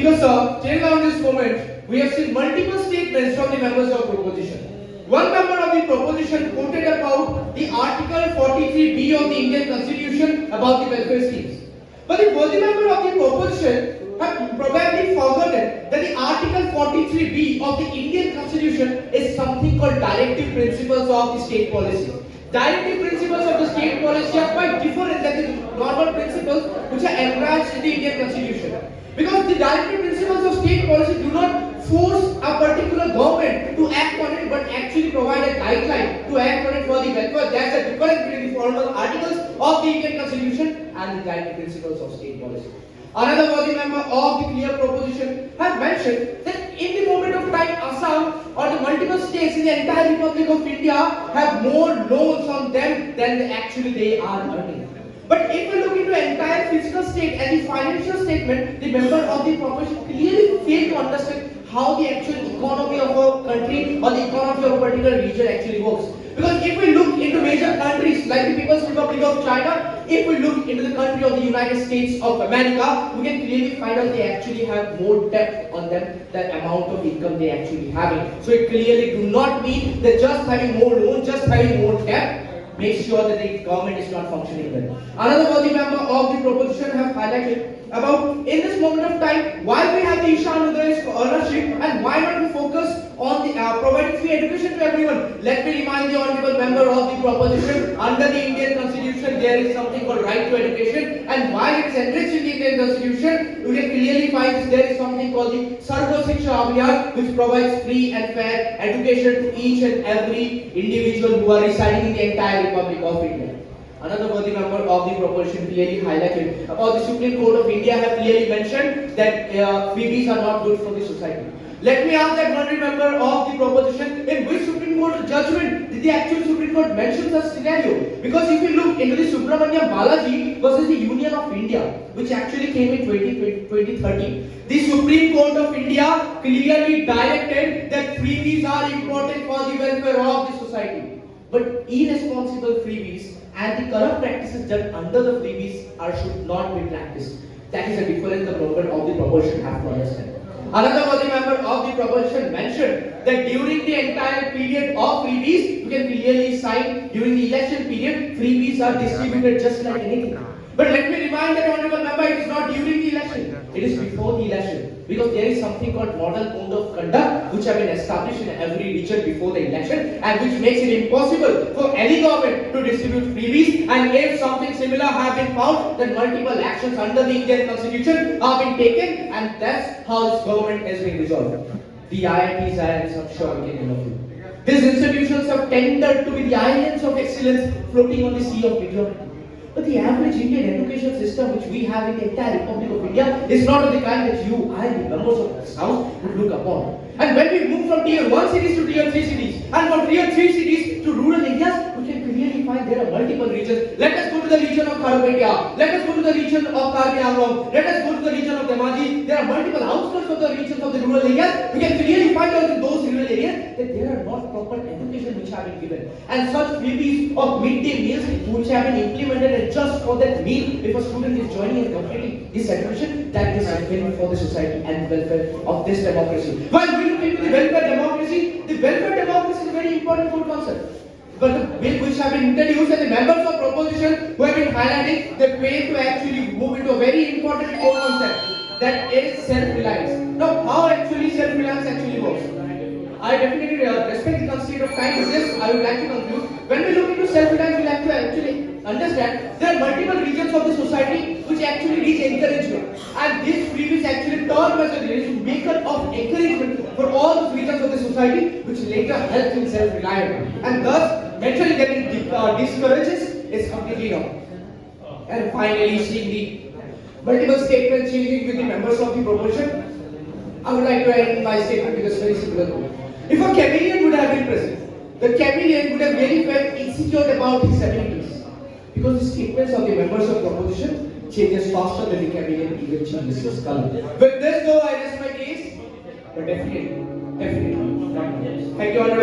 Because till now in this moment, we have seen multiple statements from the members of proposition. One member of the proposition quoted about the Article 43B of the Indian Constitution about the welfare schemes. But the worthy member of the proposition have probably forgotten that the Article 43B of the Indian Constitution is something called directive principles of the state policy. Directive principles of the state policy are quite different than the normal principles which are enshrined in the Indian Constitution. Because the directive principles of state policy do not force a particular government to act on it, but actually provide a guideline to act on it for the welfare. That's the difference between the formal articles of the Indian Constitution and the directive principles of state policy. Another worthy member of the clear proposition has mentioned that in the moment of time, Assam or the multiple states in the entire Republic of India have more loans on them than they are earning. But if we look into the entire physical state and the financial statement, the member of the proposition clearly failed to understand how the actual economy of a country or the economy of a particular region actually works. Because if we look into major countries like the People's Republic of China, if we look into the country of the United States of America, we can clearly find out they actually have more debt on them than amount of income they actually having. So it clearly do not mean that just having more loan, just having more debt, make sure that the government is not functioning well. Another worthy member of the proposition have highlighted about in this moment of time why we have the Ishan Uday scholarship and why not we focus on the providing free education to everyone. Let me remind the honorable member of the proposition under the Indian Constitution there is something called right to education, and while it is enriched in the Indian Constitution, you can clearly find there is something called the Sarva Shiksha Abhiyan, which provides free and fair education to each and every individual who are residing in the entire Republic of India. Another worthy member of the proposition clearly highlighted about the Supreme Court of India have clearly mentioned that freebies are not good for the society. Let me ask that honorary member of the proposition, in which Supreme Court judgment did the actual Supreme Court mention such scenario? Because if you look into the Subramaniam Balaji versus the Union of India, which actually came in 2013, the Supreme Court of India clearly directed that freebies are important for the welfare of the society. But irresponsible freebies and the corrupt practices done under the freebies should not be practiced. That is a difference the member of the proposition have to understand. Another worthy member of the proposition mentioned that during the entire period of freebies, you can clearly cite during the election period, freebies are distributed just like anything. But let me remind that honorable member, it is not during the election, it is before the election. Because there is something called model code of conduct which have been established in every region before the election, and which makes it impossible for any government to distribute freebies. And if something similar have been found, then multiple actions under the Indian Constitution have been taken, and that's how this government has been resolved. The IITs, I'm sure you can know. These institutions have tended to be the islands of excellence floating on the sea of mediocrity. But the average Indian education system which we have in the entire Republic of India is not of the kind that you and the members of this house would look upon. And when we move from tier 1 cities to tier 3 cities, and from tier 3 cities to rural areas, we can clearly find there are multiple regions. Let us go to the region of Kalakhrtra, let us go to the region of Karbi Anglong, let us go to the region of Demaji. There are multiple outskirts of the regions of the rural areas. We can clearly find out in those rural areas that there are not proper education which have been given. And such freebies of midday meals which have been implemented, and just for that meal, if a student is joining and completing this education, that is a win for the society and the welfare of this democracy. While we look into the welfare democracy is a very important good concept. But the bill which have been introduced and the members of proposition who have been highlighting, they fail to actually move into a very important core concept, that is self-reliance. Now, how actually self-reliance actually works? I definitely respect the constraint of time, but yes, I would like to conclude. When we look into self-reliance, we have to actually understand there are multiple regions of the society which actually need encouragement, and this freebies actually turn as a maker of encouragement for all the regions of the society, which later helps in self-reliance, and thus mentioning that it discourages is completely wrong. And finally, seeing the multiple statements changing with the members of the proposition, I would like to end my statement with a very similar note. If a chameleon would have been present, the chameleon would have really felt insecure about his abilities, because the statements of the members of proposition changes faster than the chameleon even changes his color. With this though, I rest my case, but definitely. Thank you, Honorable.